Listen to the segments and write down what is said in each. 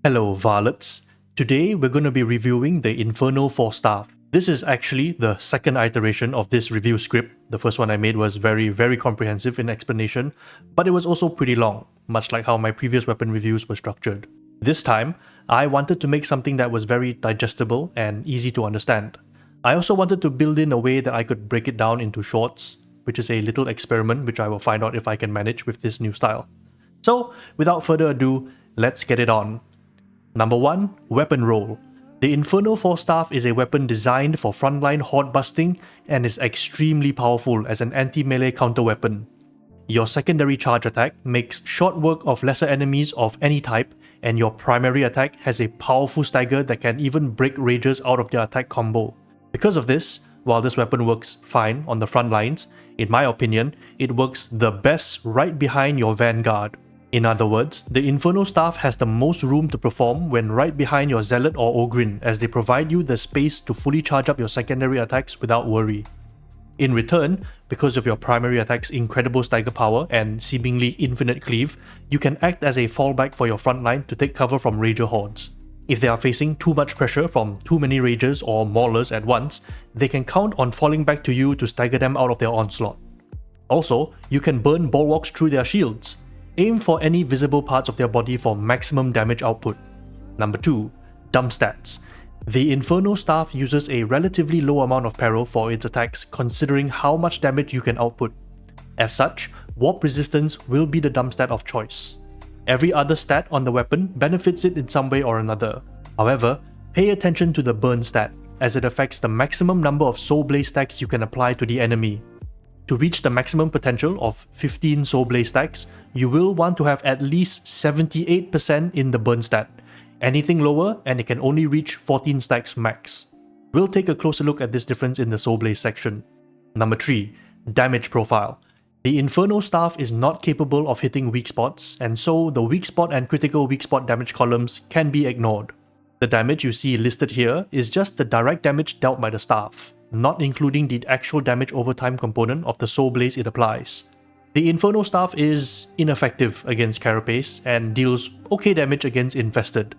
Hello Varlets. Today we're going to be reviewing the Inferno Force Staff. This is actually the second iteration of this review script. The first one I made was very comprehensive in explanation, but it was also pretty long, much like how my previous weapon reviews were structured. This time, I wanted to make something that was very digestible and easy to understand. I also wanted to build in a way that I could break it down into shorts, which is a little experiment which I will find out if I can manage with this new style. So, without further ado, let's get it on. Number 1. Weapon Role. The Inferno Force Staff is a weapon designed for frontline horde busting and is extremely powerful as an anti-melee counter weapon. Your secondary charge attack makes short work of lesser enemies of any type, and your primary attack has a powerful stagger that can even break rages out of their attack combo. Because of this, while this weapon works fine on the front lines, in my opinion, it works the best right behind your vanguard. In other words, the Inferno Staff has the most room to perform when right behind your Zealot or Ogryn, as they provide you the space to fully charge up your secondary attacks without worry. In return, because of your primary attack's incredible stagger power and seemingly infinite cleave, you can act as a fallback for your frontline to take cover from Rager hordes. If they are facing too much pressure from too many Ragers or Maulers at once, they can count on falling back to you to stagger them out of their onslaught. Also, you can burn bulwarks through their shields. Aim for any visible parts of their body for maximum damage output. Number 2. Dump stats. The Inferno Staff uses a relatively low amount of peril for its attacks considering how much damage you can output. As such, warp resistance will be the dump stat of choice. Every other stat on the weapon benefits it in some way or another. However, pay attention to the burn stat, as it affects the maximum number of Soul Blaze stacks you can apply to the enemy. To reach the maximum potential of 15 Soul Blaze stacks, you will want to have at least 78% in the burn stat. Anything lower and it can only reach 14 stacks max. We'll take a closer look at this difference in the Soul Blaze section. Number 3. Damage Profile. The Inferno Staff is not capable of hitting weak spots, and so the weak spot and critical weak spot damage columns can be ignored. The damage you see listed here is just the direct damage dealt by the staff, not including the actual damage over time component of the Soul Blaze it applies. The Inferno Staff is ineffective against Carapace and deals okay damage against Infested.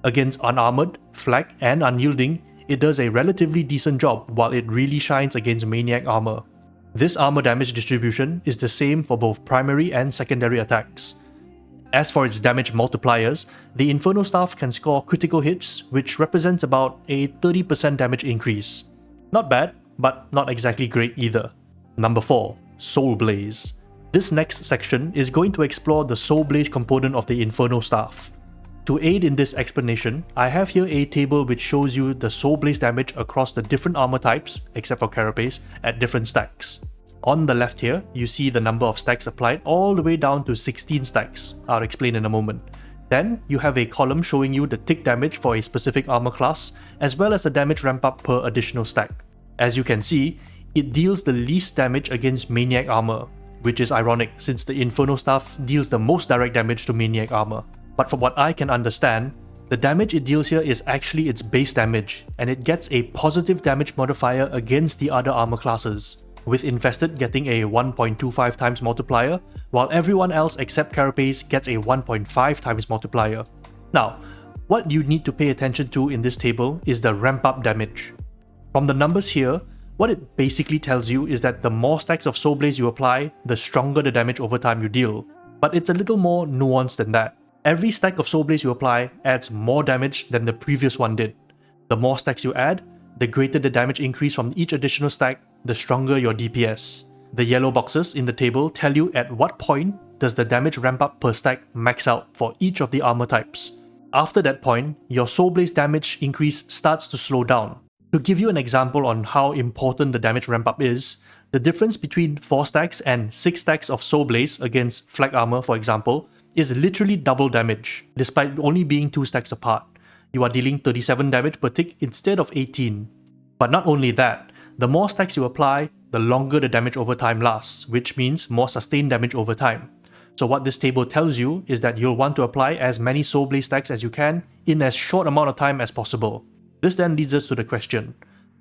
Against Unarmored, Flak, and Unyielding, it does a relatively decent job while it really shines against Maniac armor. This armor damage distribution is the same for both primary and secondary attacks. As for its damage multipliers, the Inferno Staff can score critical hits, which represents about a 30% damage increase. Not bad, but not exactly great either. Number 4. Soul Blaze. This next section is going to explore the Soul Blaze component of the Inferno Staff. To aid in this explanation, I have here a table which shows you the Soul Blaze damage across the different armor types, except for Carapace, at different stacks. On the left here, you see the number of stacks applied all the way down to 16 stacks. I'll explain in a moment. Then, you have a column showing you the tick damage for a specific armor class, as well as the damage ramp up per additional stack. As you can see, it deals the least damage against Maniac armor, which is ironic since the Inferno Staff deals the most direct damage to Maniac armor. But from what I can understand, the damage it deals here is actually its base damage, and it gets a positive damage modifier against the other armor classes, with Infested getting a 1.25 times multiplier, while everyone else except Carapace gets a 1.5 times multiplier. Now, what you need to pay attention to in this table is the ramp up damage. From the numbers here, what it basically tells you is that the more stacks of Soul Blaze you apply, the stronger the damage over time you deal. But it's a little more nuanced than that. Every stack of Soul Blaze you apply adds more damage than the previous one did. The more stacks you add, the greater the damage increase from each additional stack, the stronger your DPS. The yellow boxes in the table tell you at what point does the damage ramp up per stack max out for each of the armor types. After that point, your Soul Blaze damage increase starts to slow down. To give you an example on how important the damage ramp up is, the difference between 4 stacks and 6 stacks of Soul Blaze against Flak armor, for example, is literally double damage, despite only being 2 stacks apart. You are dealing 37 damage per tick instead of 18. But not only that, the more stacks you apply, the longer the damage over time lasts, which means more sustained damage over time. So what this table tells you is that you'll want to apply as many Soul Blaze stacks as you can in as short amount of time as possible. This then leads us to the question,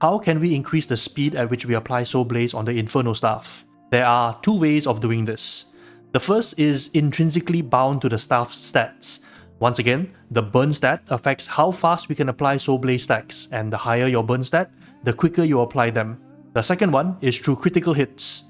how can we increase the speed at which we apply Soul Blaze on the Inferno Staff? There are 2 ways of doing this. The first is intrinsically bound to the staff's stats. Once again, the burn stat affects how fast we can apply Soul Blaze stacks, and the higher your burn stat, the quicker you apply them. The second one is through critical hits.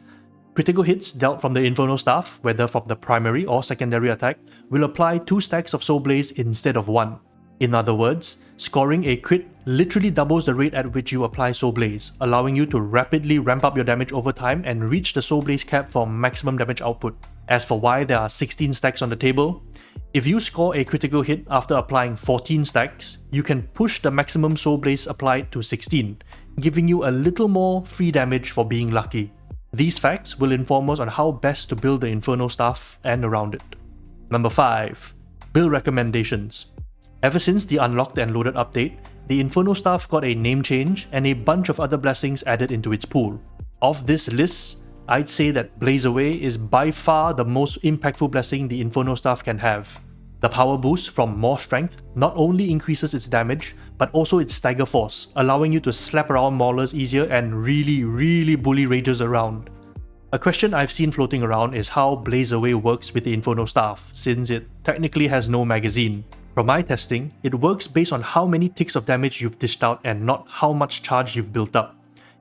Critical hits dealt from the Inferno Staff, whether from the primary or secondary attack, will apply 2 stacks of Soul Blaze instead of 1. In other words, scoring a crit literally doubles the rate at which you apply Soul Blaze, allowing you to rapidly ramp up your damage over time and reach the Soul Blaze cap for maximum damage output. As for why there are 16 stacks on the table, if you score a critical hit after applying 14 stacks, you can push the maximum Soul Blaze applied to 16, giving you a little more free damage for being lucky. These facts will inform us on how best to build the Inferno Staff and around it. Number 5. Build recommendations. Ever since the Unlocked and Loaded update, the Inferno Staff got a name change and a bunch of other blessings added into its pool. Of this list, I'd say that Blaze Away is by far the most impactful blessing the Inferno Staff can have. The power boost from more strength not only increases its damage, but also its stagger force, allowing you to slap around maulers easier and really bully ragers around. A question I've seen floating around is how Blaze Away works with the Inferno Staff, since it technically has no magazine. From my testing, it works based on how many ticks of damage you've dished out and not how much charge you've built up.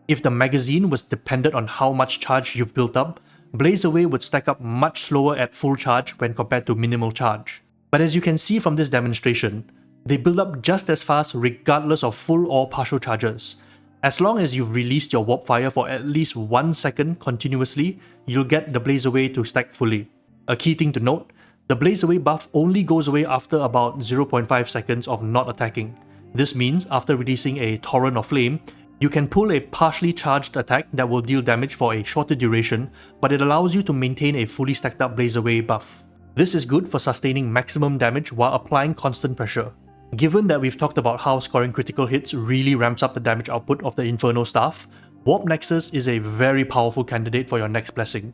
If the magazine was dependent on how much charge you've built up, Blaze Away would stack up much slower at full charge when compared to minimal charge. But as you can see from this demonstration, they build up just as fast regardless of full or partial charges. As long as you've released your warp fire for at least 1 second continuously, you'll get the Blaze Away to stack fully. A key thing to note, the Blaze Away buff only goes away after about 0.5 seconds of not attacking. This means after releasing a Torrent of Flame, you can pull a partially charged attack that will deal damage for a shorter duration, but it allows you to maintain a fully stacked up Blaze Away buff. This is good for sustaining maximum damage while applying constant pressure. Given that we've talked about how scoring critical hits really ramps up the damage output of the Inferno Staff, Warp Nexus is a very powerful candidate for your next blessing.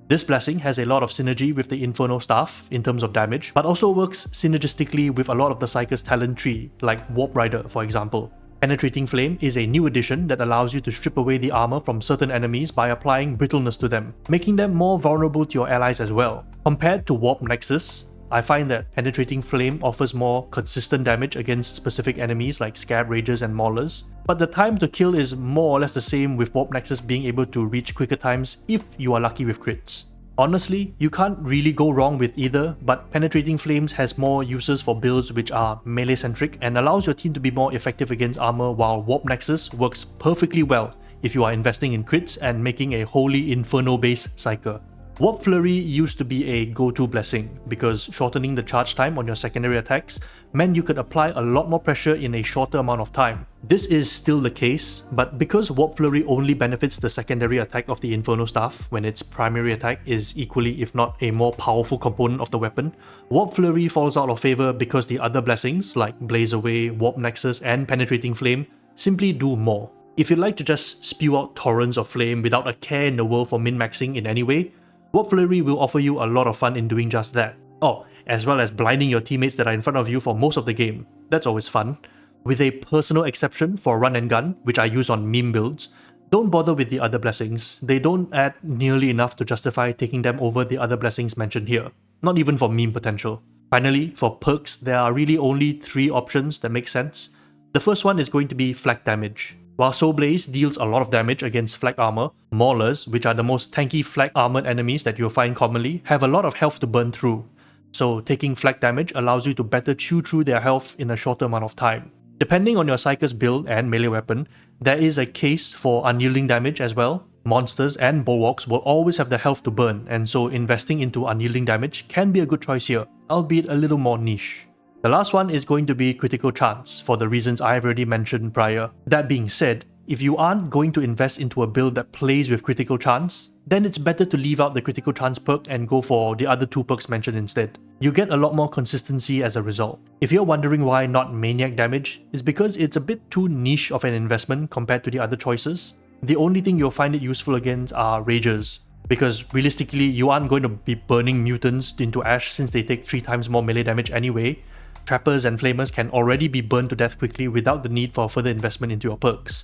This blessing has a lot of synergy with the Inferno Staff in terms of damage, but also works synergistically with a lot of the Psyker's talent tree, like Warp Rider for example. Penetrating Flame is a new addition that allows you to strip away the armor from certain enemies by applying brittleness to them, making them more vulnerable to your allies as well. Compared to Warp Nexus, I find that Penetrating Flame offers more consistent damage against specific enemies like Scab Ragers and Maulers, but the time to kill is more or less the same, with Warp Nexus being able to reach quicker times if you are lucky with crits. Honestly, you can't really go wrong with either, but Penetrating Flames has more uses for builds which are melee-centric and allows your team to be more effective against armor, while Warp Nexus works perfectly well if you are investing in crits and making a wholly Inferno-based Psyker. Warp Flurry used to be a go-to blessing because shortening the charge time on your secondary attacks meant you could apply a lot more pressure in a shorter amount of time. This is still the case, but because Warp Flurry only benefits the secondary attack of the Inferno Staff when its primary attack is equally if not a more powerful component of the weapon, Warp Flurry falls out of favor because the other blessings like Blaze Away, Warp Nexus and Penetrating Flame simply do more. If you'd like to just spew out torrents of flame without a care in the world for min-maxing in any way, Warp Flurry will offer you a lot of fun in doing just that. Oh, as well as blinding your teammates that are in front of you for most of the game. That's always fun. With a personal exception for Run and Gun, which I use on meme builds, don't bother with the other blessings. They don't add nearly enough to justify taking them over the other blessings mentioned here. Not even for meme potential. Finally, for perks, there are really only 3 options that make sense. The first one is going to be Flak Damage. While Soul Blaze deals a lot of damage against flak armor, Maulers, which are the most tanky flak armored enemies that you'll find commonly, have a lot of health to burn through. So taking flak damage allows you to better chew through their health in a shorter amount of time. Depending on your Psyker's build and melee weapon, there is a case for unyielding damage as well. Monsters and bulwarks will always have the health to burn, and so investing into unyielding damage can be a good choice here, albeit a little more niche. The last one is going to be Critical Chance, for the reasons I've already mentioned prior. That being said, if you aren't going to invest into a build that plays with Critical Chance, then it's better to leave out the Critical Chance perk and go for the other 2 perks mentioned instead. You get a lot more consistency as a result. If you're wondering why not Maniac Damage, it's because it's a bit too niche of an investment compared to the other choices. The only thing you'll find it useful against are Ragers, because realistically you aren't going to be burning mutants into ash since they take 3 times more melee damage anyway. Trappers and Flamers can already be burned to death quickly without the need for further investment into your perks.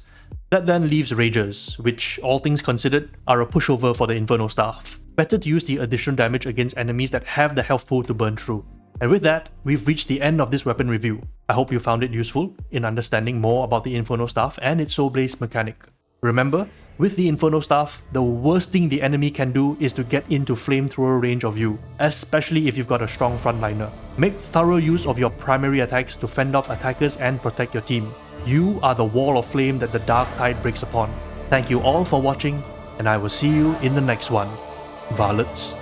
That then leaves Ragers, which, all things considered, are a pushover for the Inferno Staff. Better to use the additional damage against enemies that have the health pool to burn through. And with that, we've reached the end of this weapon review. I hope you found it useful in understanding more about the Inferno Staff and its Soul Blaze mechanic. Remember, with the Inferno Staff, the worst thing the enemy can do is to get into flamethrower range of you, especially if you've got a strong frontliner. Make thorough use of your primary attacks to fend off attackers and protect your team. You are the wall of flame that the Darktide breaks upon. Thank you all for watching, and I will see you in the next one. Varlets.